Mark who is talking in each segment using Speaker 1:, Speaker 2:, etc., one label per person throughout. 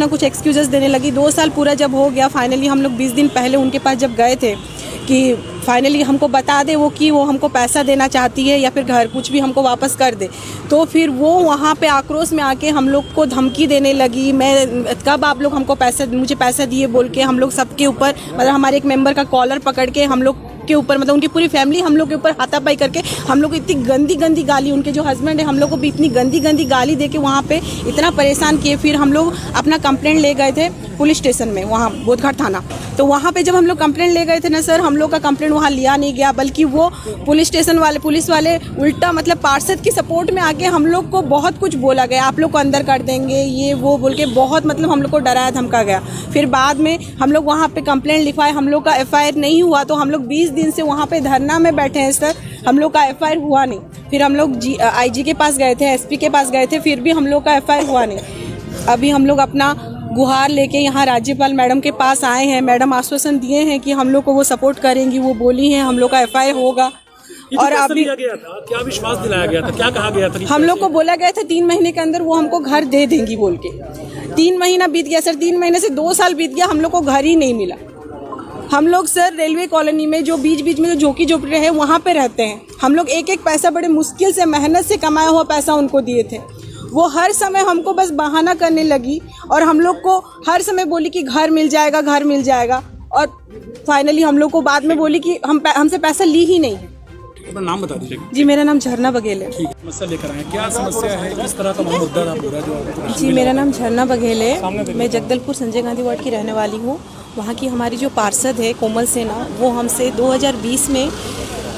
Speaker 1: ना कुछ एक्सक्यूजेस देने लगी। 2 साल पूरा जब हो गया, फाइनली हम लोग 20 दिन पहले उनके पास जब गए थे कि फाइनली हमको बता दे वो कि वो हमको पैसा देना चाहती है या फिर घर कुछ भी हमको वापस कर दे, तो फिर वो वहाँ पे आक्रोश में आके हम लोग को धमकी देने लगी। मैं कब आप लोग हमको मुझे पैसा दिए बोल के हम लोग सबके ऊपर, मतलब हमारे एक मेंबर का कॉलर पकड़ के हम लोग के ऊपर, मतलब उनकी पूरी फैमिली हम लोग के ऊपर हाथापाई करके हम लोग को इतनी गंदी गंदी गाली, उनके जो हस्बैंड है हम लोग को भी इतनी गंदी गंदी गाली दे के वहाँ पे इतना परेशान किए। फिर हम लोग अपना कंप्लेंट ले गए थे पुलिस स्टेशन में, वहाँ बोधघाट थाना। तो वहाँ पे जब हम लोग कंप्लेंट ले गए थे ना सर, हम लोग का कंप्लेंट वहाँ लिया नहीं गया, बल्कि वो पुलिस स्टेशन वाले पुलिस वाले उल्टा मतलब पार्षद की सपोर्ट में आके हम लोग को बहुत कुछ बोला गया, आप लोग को अंदर कर देंगे ये वो बोल के बहुत मतलब हम लोग को डराया धमका गया। फिर बाद में हम लोग वहाँ पे कंप्लेंट लिखवाए, हम लोग का FIR नहीं हुआ, तो हम लोग 20 दिन से वहाँ पे धरना में बैठे हैं सर, हम लोग का FIR हुआ नहीं। फिर हम लोग IG के पास गए थे, SP के पास गए थे, फिर भी हम लोग का FIR हुआ नहीं। अभी हम लोग अपना गुहार लेके यहाँ राज्यपाल मैडम के पास आए हैं। मैडम आश्वासन दिए हैं कि हम लोग को वो सपोर्ट करेंगी, वो बोली हैं हम लोग का FIR होगा।
Speaker 2: और अभी गया था, क्या विश्वास दिलाया गया था, क्या कहा गया था?
Speaker 1: हम लोग को बोला गया था 3 महीने के अंदर वो हमको घर दे देंगी बोल के। 3 महीना बीत गया सर, 3 महीने से 2 साल बीत गया, हम लोग को घर ही नहीं मिला। हम लोग सर रेलवे कॉलोनी में जो बीच बीच में जो झोंकी झोपड़ी है वहाँ पे रहते हैं। हम लोग एक एक पैसा बड़े मुश्किल से मेहनत से कमाया हुआ पैसा उनको दिए थे। वो हर समय हमको बस बहाना करने लगी और हम लोग को हर समय बोली कि घर मिल जाएगा, घर मिल जाएगा, और फाइनली हम लोग को बाद में बोली कि हमसे पैसा ली ही नहीं है।
Speaker 2: अपना नाम बता दीजिए।
Speaker 1: जी मेरा नाम झरना बघेल है।
Speaker 2: समस्या लेकर आए, क्या समस्या है, किस तरह का मुद्दा था पूरा जो?
Speaker 1: जी मेरा नाम झरना बघेल है, मैं जगदलपुर संजय गांधी वार्ड की रहने वाली हूँ। वहाँ की हमारी जो पार्षद है कोमल सेना, वो हमसे 2020 में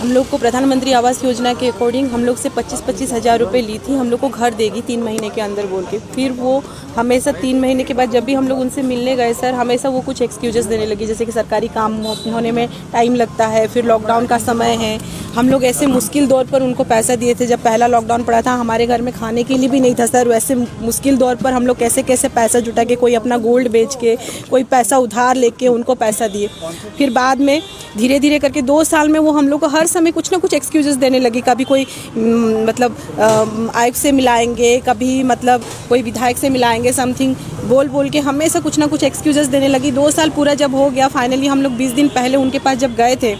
Speaker 1: हम लोग को प्रधानमंत्री आवास योजना के अकॉर्डिंग हम लोग से 25-25 हज़ार रुपये ली थी, हम लोग को घर देगी 3 महीने के अंदर बोल के। फिर वो हमेशा 3 महीने के बाद जब भी हम लोग उनसे मिलने गए सर, हमेशा वो कुछ एक्सक्यूजेस देने लगी, जैसे कि सरकारी काम होने में टाइम लगता है, फिर लॉकडाउन का समय है। हम लोग ऐसे मुश्किल दौर पर उनको पैसा दिए थे, जब पहला लॉकडाउन पड़ा था हमारे घर में खाने के लिए भी नहीं था सर। वैसे मुश्किल दौर पर हम लोग कैसे कैसे पैसा जुटा के, कोई अपना गोल्ड बेच के, कोई पैसा उधार लेके उनको पैसा दिए। फिर बाद में धीरे धीरे करके 2 साल में वो हम लोग को हर समय कुछ ना कुछ एक्सक्यूजेस देने लगी। कभी कोई मतलब आयुक्त से मिलाएंगे, कभी मतलब कोई विधायक से मिलाएंगे, समथिंग बोल के हमेशा कुछ ना कुछ एक्सक्यूजेस देने लगी। 2 साल पूरा जब हो गया, फाइनली हम लोग 20 दिन पहले उनके पास जब गए थे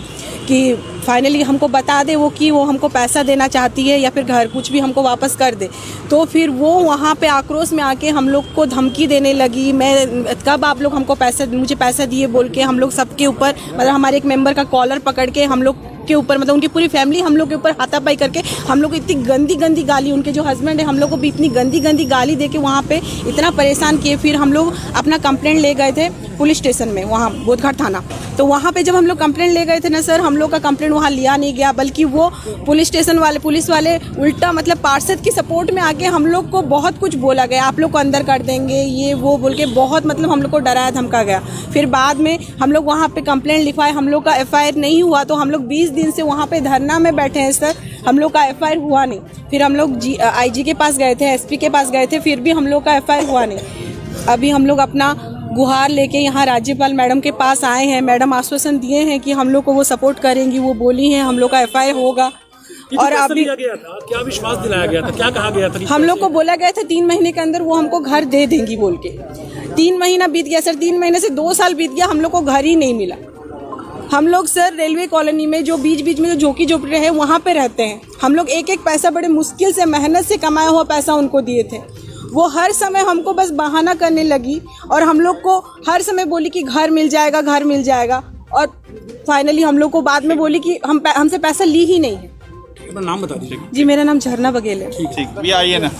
Speaker 1: कि फाइनली हमको बता दे वो कि वो हमको पैसा देना चाहती है या फिर घर कुछ भी हमको वापस कर दे, तो फिर वो वहाँ पे आक्रोश में आके हम लोग को धमकी देने लगी। मैं कब आप लोग हमको मुझे पैसा दिए बोल के हम लोग सबके ऊपर, मतलब हमारे एक मेंबर का कॉलर पकड़ के हम लोग के ऊपर, मतलब उनकी पूरी फैमिली हम लोग के ऊपर हाथापाई करके हम लोग को इतनी गंदी गंदी गाली, उनके जो हस्बैंड है हम लोग को भी इतनी गंदी गंदी गाली दे के वहाँ पे इतना परेशान किए। फिर हम लोग अपना कंप्लेंट ले गए थे पुलिस स्टेशन में, वहाँ बोधघाट थाना। तो वहाँ पे जब हम लोग कंप्लेंट ले गए थे ना सर, हम लोग का कंप्लेंट वहाँ लिया नहीं गया, बल्कि वो पुलिस स्टेशन वाले पुलिस वाले उल्टा मतलब पार्षद की सपोर्ट में आके हम लोग को बहुत कुछ बोला गया, आप लोग को अंदर कर देंगे ये वो बोल के बहुत मतलब हम लोग को डराया धमका गया। फिर बाद में हम लोग वहाँ पे कंप्लेंट लिखवाए, हम लोग का FIR नहीं हुआ, तो हम लोग 20 दिन से वहाँ पे धरना में बैठे हैं सर, हम लोग का FIR हुआ नहीं। फिर हम लोग IG के पास गए थे, SP के पास गए थे, फिर भी हम लोग का FIR हुआ नहीं। अभी हम लोग अपना गुहार लेके यहाँ राज्यपाल मैडम के पास आए हैं। मैडम आश्वासन दिए हैं कि हम लोग को वो सपोर्ट करेंगी, वो बोली हैं हम लोग का FIR होगा। और अभी
Speaker 2: गया था, क्या विश्वास दिलाया गया था, क्या कहा गया था?
Speaker 1: हम लोग को बोला गया था 3 महीने के अंदर वो हमको घर दे देंगी बोल के। 3 महीना बीत गया सर, 3 महीने से 2 साल बीत गया, हम लोग को घर ही नहीं मिला। हम लोग सर रेलवे कॉलोनी में जो बीच बीच में जो झोंकी झोपड़ी है वहाँ पे रहते हैं। हम लोग एक एक पैसा बड़े मुश्किल से मेहनत से कमाया हुआ पैसा उनको दिए थे। वो हर समय हमको बस बहाना करने लगी और हम लोग को हर समय बोली कि घर मिल जाएगा, घर मिल जाएगा, और फाइनली हम लोग को बाद में बोली कि हमसे पैसा ली ही नहीं है।
Speaker 2: अपना नाम बता दीजिए।
Speaker 1: जी मेरा नाम झरना बघेल है।
Speaker 2: ठीक भी आइए ना।